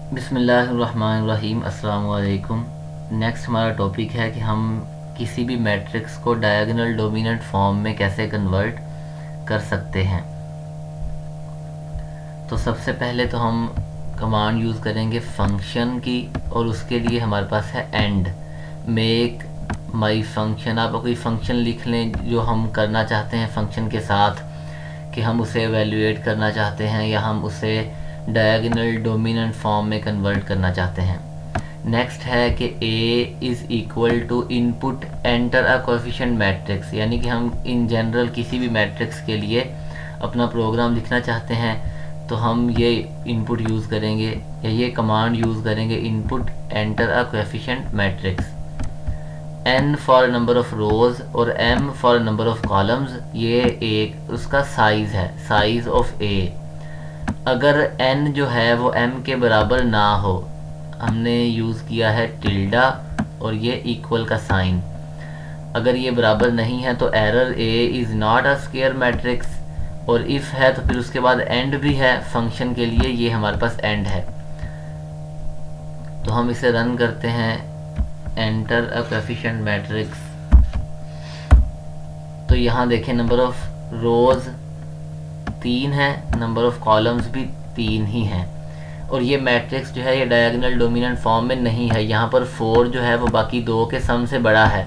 बिस्मिल्लाहिर्रहमानिर्रहीम, अस्सलाम वालेकुम। नेक्स्ट हमारा टॉपिक है कि हम किसी भी मैट्रिक्स को डायगोनल डोमिनेंट फॉर्म में कैसे कन्वर्ट कर सकते हैं। तो सबसे पहले तो हम कमांड यूज़ करेंगे फंक्शन की, और उसके लिए हमारे पास है एंड। मेक माई फंक्शन, आप कोई फंक्शन लिख लें जो हम करना चाहते हैं फंक्शन के साथ, कि हम उसे एवेल्यूएट करना चाहते हैं या हम उसे डायगोनल डोमिनेंट फॉर्म में कन्वर्ट करना चाहते हैं। नेक्स्ट है कि a is equal to input enter a coefficient matrix, यानी कि हम इन जनरल किसी भी मैट्रिक्स के लिए अपना प्रोग्राम लिखना चाहते हैं तो हम ये इनपुट यूज़ करेंगे या ये कमांड यूज़ करेंगे, input enter a coefficient matrix. n for number of rows और m for number of columns, ये एक उसका साइज़ है, साइज़ ऑफ a। अगर n जो है वो m के बराबर ना हो, हमने यूज़ किया है टिल्डा और ये इक्वल का साइन। अगर ये बराबर नहीं है तो error a is not a square matrix, और इफ़ है तो फिर उसके बाद एंड भी है फंक्शन के लिए, ये हमारे पास एंड है। तो हम इसे रन करते हैं, एंटर अ कोएफिशिएंट मैट्रिक्स। तो यहाँ देखें नंबर ऑफ रोज़ 3 है, नंबर ऑफ कॉलम्स भी 3 ही हैं, और ये मैट्रिक्स जो है ये डायगोनल डोमिनेंट फॉर्म में नहीं है। यहाँ पर 4 जो है वो बाकी दो के सम से बड़ा है,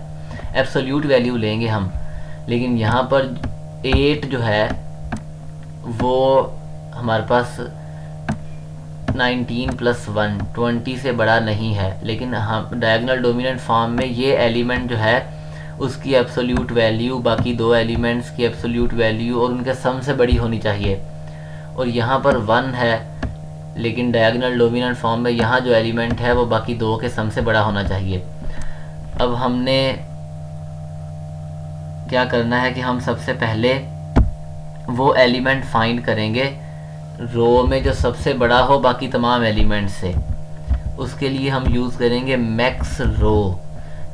एब्सोल्यूट वैल्यू लेंगे हम, लेकिन यहाँ पर 8 जो है वो हमारे पास 19 + 1 20 से बड़ा नहीं है, लेकिन हम डायगोनल डोमिनेंट फॉर्म में ये एलिमेंट जो है उसकी एब्सोल्यूट वैल्यू बाकी दो एलिमेंट्स की एब्सोल्यूट वैल्यू और उनके सम से बड़ी होनी चाहिए। और यहाँ पर 1 है, लेकिन डायगोनल डोमिनेंट फॉर्म में यहाँ जो एलिमेंट है वो बाकी दो के सम से बड़ा होना चाहिए। अब हमने क्या करना है कि हम सबसे पहले वो एलिमेंट फाइंड करेंगे रो में जो सबसे बड़ा हो बाकी तमाम एलिमेंट से। उसके लिए हम यूज़ करेंगे मैक्स रो।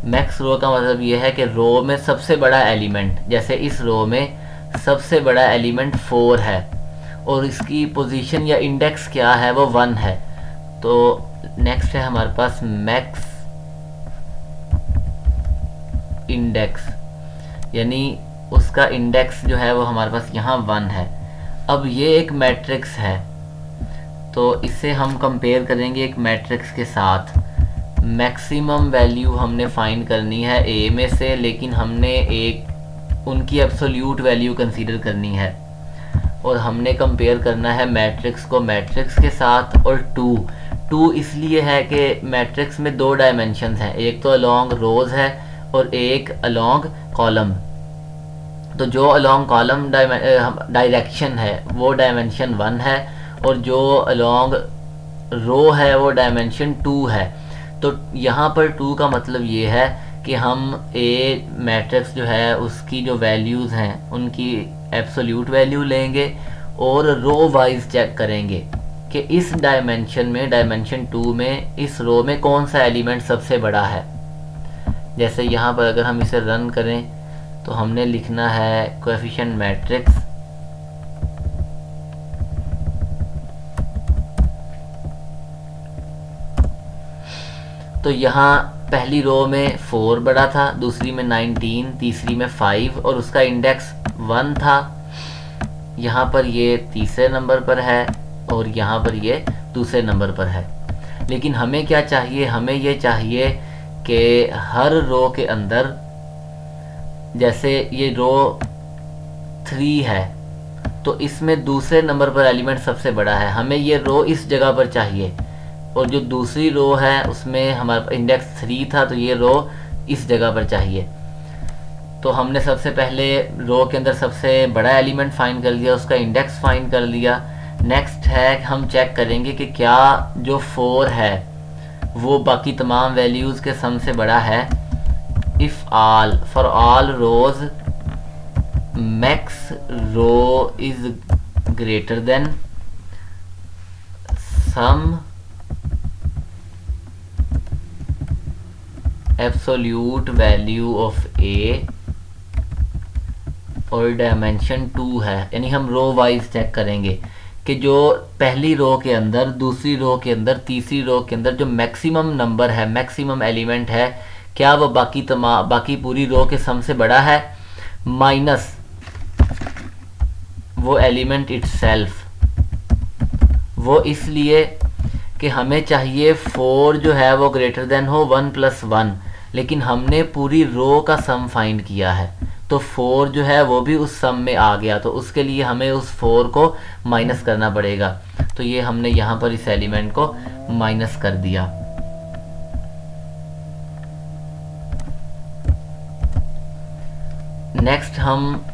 मैक्स रो का मतलब ये है कि रो में सबसे बड़ा एलिमेंट, जैसे इस रो में सबसे बड़ा एलिमेंट 4 है और इसकी पोजीशन या इंडेक्स क्या है, वो 1 है। तो नेक्स्ट है हमारे पास मैक्स इंडेक्स, यानी उसका इंडेक्स जो है वो हमारे पास यहाँ 1 है। अब ये एक मैट्रिक्स है, तो इससे हम कंपेयर करेंगे एक मैट्रिक्स के साथ। मैक्सिमम वैल्यू हमने फाइंड करनी है ए में से, लेकिन हमने एक उनकी एब्सोल्यूट वैल्यू कंसीडर करनी है, और हमने कंपेयर करना है मैट्रिक्स को मैट्रिक्स के साथ। और टू इसलिए है कि मैट्रिक्स में दो डायमेंशंस हैं, एक तो अलोंग रोज़ है और एक अलोंग कॉलम। तो जो अलोंग कॉलम डायरेक्शन है वो डायमेंशन 1 है, और जो अलोंग रो है वो डायमेंशन 2 है। तो यहाँ पर 2 का मतलब ये है कि हम ए मैट्रिक्स जो है उसकी जो वैल्यूज़ हैं उनकी एब्सोल्यूट वैल्यू लेंगे और रो वाइज चेक करेंगे कि इस डायमेंशन में, डायमेंशन 2 में, इस रो में कौन सा एलिमेंट सबसे बड़ा है। जैसे यहाँ पर अगर हम इसे रन करें तो हमने लिखना है कोएफिशिएंट मैट्रिक्स, तो यहाँ पहली रो में 4 बड़ा था, दूसरी में 19, तीसरी में 5 और उसका इंडेक्स 1 था। यहाँ पर ये तीसरे नंबर पर है और यहाँ पर ये दूसरे नंबर पर है। लेकिन हमें क्या चाहिए, हमें ये चाहिए कि हर रो के अंदर, जैसे ये रो 3 है तो इसमें दूसरे नंबर पर एलिमेंट सबसे बड़ा है, हमें ये रो इस जगह पर चाहिए। और जो दूसरी रो है उसमें हमारा इंडेक्स 3 था, तो ये रो इस जगह पर चाहिए। तो हमने सबसे पहले रो के अंदर सबसे बड़ा एलिमेंट फाइंड कर लिया, उसका इंडेक्स फाइंड कर लिया। नेक्स्ट है हम चेक करेंगे कि क्या जो 4 है वो बाकी तमाम वैल्यूज़ के सम से बड़ा है। If all, for all rows max row is greater than sum absolute value of A और डायमेंशन 2 है, यानी हम रो वाइज चेक करेंगे कि जो पहली रो के अंदर, दूसरी रो के अंदर, तीसरी रो के अंदर जो मैक्सिमम नंबर है, मैक्सिमम एलिमेंट है, क्या वो बाकी पूरी रो के सम से बड़ा है, माइनस वो एलिमेंट इटसेल्फ। वो इसलिए कि हमें चाहिए 4 जो है वो ग्रेटर देन हो 1 + 1, लेकिन हमने पूरी रो का सम फाइंड किया है, तो 4 जो है वो भी उस सम में आ गया, तो उसके लिए हमें उस 4 को माइनस करना पड़ेगा। तो ये हमने यहाँ पर इस एलिमेंट को माइनस कर दिया। नेक्स्ट हम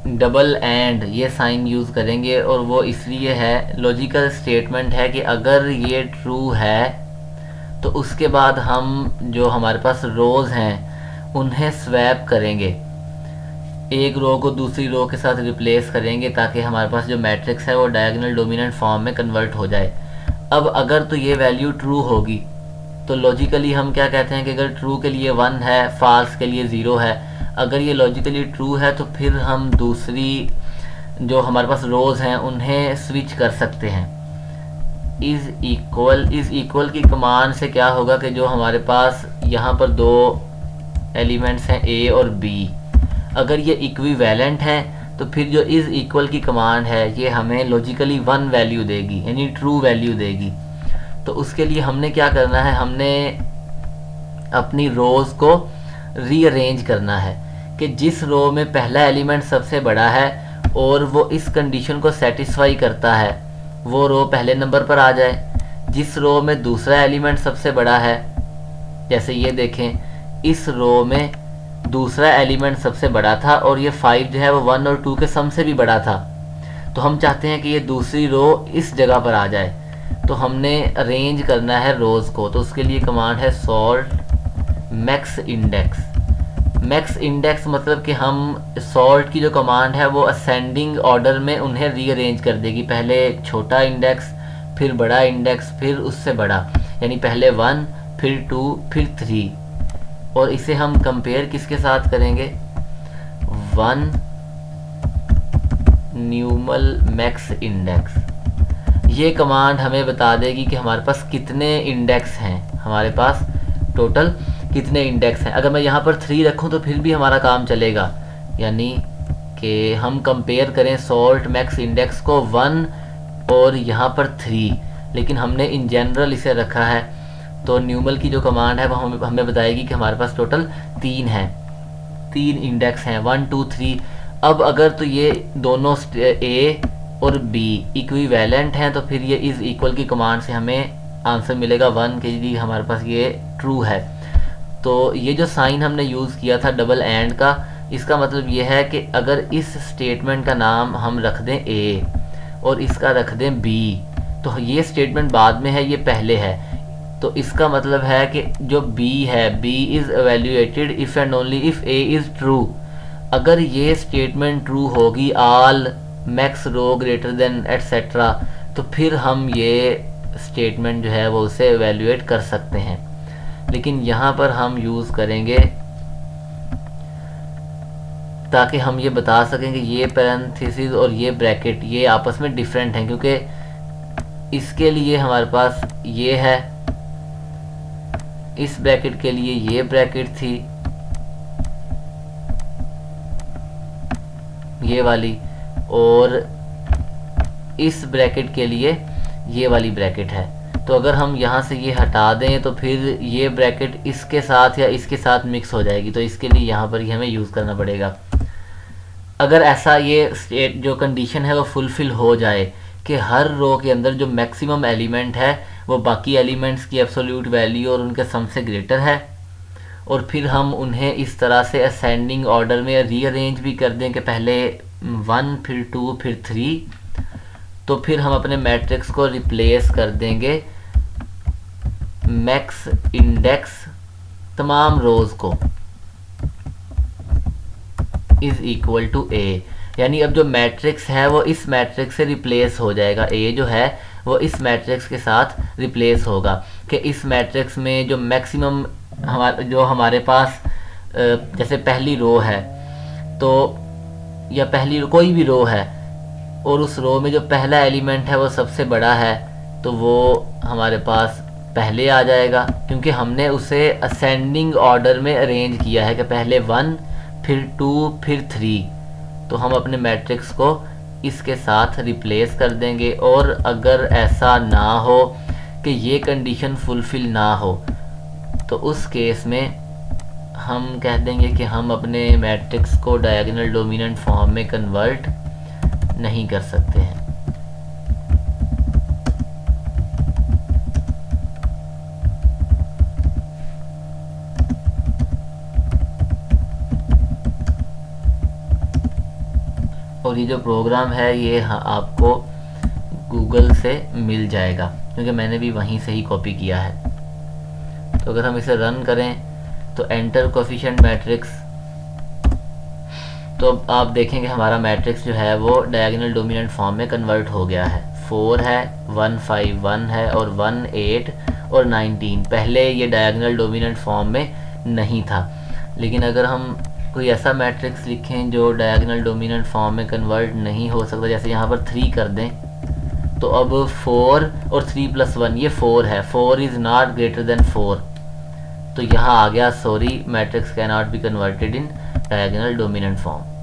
डबल एंड ये साइन यूज़ करेंगे, और वो इसलिए है, लॉजिकल स्टेटमेंट है कि अगर ये ट्रू है तो उसके बाद हम जो हमारे पास रोज़ हैं उन्हें स्वैप करेंगे, एक रो को दूसरी रो के साथ रिप्लेस करेंगे, ताकि हमारे पास जो मैट्रिक्स है वो डायगोनल डोमिनेंट फॉर्म में कन्वर्ट हो जाए। अब अगर तो ये वैल्यू ट्रू होगी तो लॉजिकली हम क्या कहते हैं कि अगर ट्रू के लिए 1 है, फॉल्स के लिए 0 है। अगर ये लॉजिकली ट्रू है तो फिर हम दूसरी जो हमारे पास रोज़ हैं उन्हें स्विच कर सकते हैं। इज़ इक्वल की कमांड से क्या होगा कि जो हमारे पास यहाँ पर 2 एलिमेंट्स हैं A और B, अगर ये इक्विवेलेंट हैं तो फिर जो इज़ इक्वल की कमांड है ये हमें लॉजिकली 1 वैल्यू देगी, यानी ट्रू वैल्यू देगी। तो उसके लिए हमने क्या करना है, हमने अपनी रोज़ को रीअरेंज करना है कि जिस रो में पहला एलिमेंट सबसे बड़ा है और वो इस कंडीशन को सेटिस्फाई करता है वो रो पहले नंबर पर आ जाए। जिस रो में दूसरा एलिमेंट सबसे बड़ा है, जैसे ये देखें, इस रो में दूसरा एलिमेंट सबसे बड़ा था और ये 5 जो है वो 1 और 2 के सम से भी बड़ा था, तो हम चाहते हैं कि ये दूसरी रो इस जगह पर आ जाए। तो हमने अरेंज करना है रोज़ को, तो उसके लिए कमांड है sort max index. Max index मतलब कि हम सॉर्ट की जो कमांड है वो असेंडिंग ऑर्डर में उन्हें रीअरेंज कर देगी, पहले छोटा इंडेक्स, फिर बड़ा इंडेक्स, फिर उससे बड़ा, यानी पहले 1, फिर 2, फिर 3। और इसे हम कंपेयर किसके साथ करेंगे, 1 न्यूमल मैक्स इंडेक्स। ये कमांड हमें बता देगी कि हमारे पास कितने इंडेक्स हैं, हमारे पास टोटल कितने इंडेक्स हैं। अगर मैं यहाँ पर 3 रखूँ तो फिर भी हमारा काम चलेगा, यानी कि हम कंपेयर करें सॉल्ट मैक्स इंडेक्स को 1 और यहाँ पर 3, लेकिन हमने इन जनरल इसे रखा है। तो न्यूमल की जो कमांड है वो हमें बताएगी कि हमारे पास टोटल 3 हैं, 3 इंडेक्स हैं, 1 2 3। अब अगर तो ये दोनों A और B इक्विवेलेंट हैं तो फिर ये इज़ इक्वल की कमांड से हमें आंसर मिलेगा 1 के लिए हमारे पास ये ट्रू है। तो ये जो साइन हमने यूज़ किया था डबल एंड का, इसका मतलब ये है कि अगर इस स्टेटमेंट का नाम हम रख दें A और इसका रख दें B, तो ये स्टेटमेंट बाद में है, ये पहले है। तो इसका मतलब है कि जो B है, B is evaluated if and only if A is true. अगर ये स्टेटमेंट ट्रू होगी, all max row greater than etcetera, तो फिर हम ये स्टेटमेंट जो है वो उसे एवेल्यूएट कर सकते हैं। लेकिन यहाँ पर हम यूज़ करेंगे ताकि हम ये बता सकें कि ये पैरेंथेसिस और ये ब्रैकेट ये आपस में डिफरेंट हैं, क्योंकि इसके लिए हमारे पास ये है, इस ब्रैकेट के लिए ये ब्रैकेट थी, ये वाली, और इस ब्रैकेट के लिए ये वाली ब्रैकेट है। तो अगर हम यहाँ से ये हटा दें तो फिर ये ब्रैकेट इसके साथ या इसके साथ मिक्स हो जाएगी, तो इसके लिए यहाँ पर ही हमें यूज़ करना पड़ेगा। अगर ऐसा ये स्टेट जो कंडीशन है वो फुलफ़िल हो जाए कि हर रो के अंदर जो मैक्सिमम एलिमेंट है वो बाकी एलिमेंट्स की एब्सोल्यूट वैल्यू और उनके सम से ग्रेटर है, और फिर हम उन्हें इस तरह से असेंडिंग ऑर्डर में रीअरेंज भी कर दें कि पहले 1 फिर 2 फिर 3, तो फिर हम अपने मैट्रिक्स को रिप्लेस कर देंगे मैक्स इंडेक्स तमाम रोज़ को इज़ इक्वल टू A, यानी अब जो मैट्रिक्स है वो इस मैट्रिक्स से रिप्लेस हो जाएगा, A जो है वो इस मैट्रिक्स के साथ रिप्लेस होगा कि इस मैट्रिक्स में जो मैक्सिमम हमारे पास जैसे पहली रो है, तो या पहली कोई भी रो है और उस रो में जो पहला एलिमेंट है वो सबसे बड़ा है, तो वो हमारे पास पहले आ जाएगा, क्योंकि हमने उसे असेंडिंग ऑर्डर में अरेंज किया है कि पहले 1 फिर 2 फिर 3। तो हम अपने मैट्रिक्स को इसके साथ रिप्लेस कर देंगे। और अगर ऐसा ना हो कि ये कंडीशन फुलफिल ना हो, तो उस केस में हम कह देंगे कि हम अपने मैट्रिक्स को डायगोनल डोमिनेंट फॉर्म में कन्वर्ट नहीं कर सकते हैं। और ये जो प्रोग्राम है ये आपको गूगल से मिल जाएगा, क्योंकि मैंने भी वहीं से ही कॉपी किया है। तो अगर हम इसे रन करें तो एंटर कोफिशिएंट मैट्रिक्स, तो अब आप देखेंगे हमारा मैट्रिक्स जो है वो डायगोनल डोमिनेंट फॉर्म में कन्वर्ट हो गया है। 4 है, 1 5 1 है और 1 8 और 19। पहले ये डायगोनल डोमिनेंट फॉर्म में नहीं था। लेकिन अगर हम कोई ऐसा मैट्रिक्स लिखें जो डायगोनल डोमिनेंट फॉर्म में कन्वर्ट नहीं हो सकता, जैसे यहाँ पर 3 कर दें, तो अब 4 और 3 + 1 ये 4 है। 4 इज़ नॉट ग्रेटर देन 4, तो यहाँ आ गया sorry matrix can not be converted in diagonal dominant form.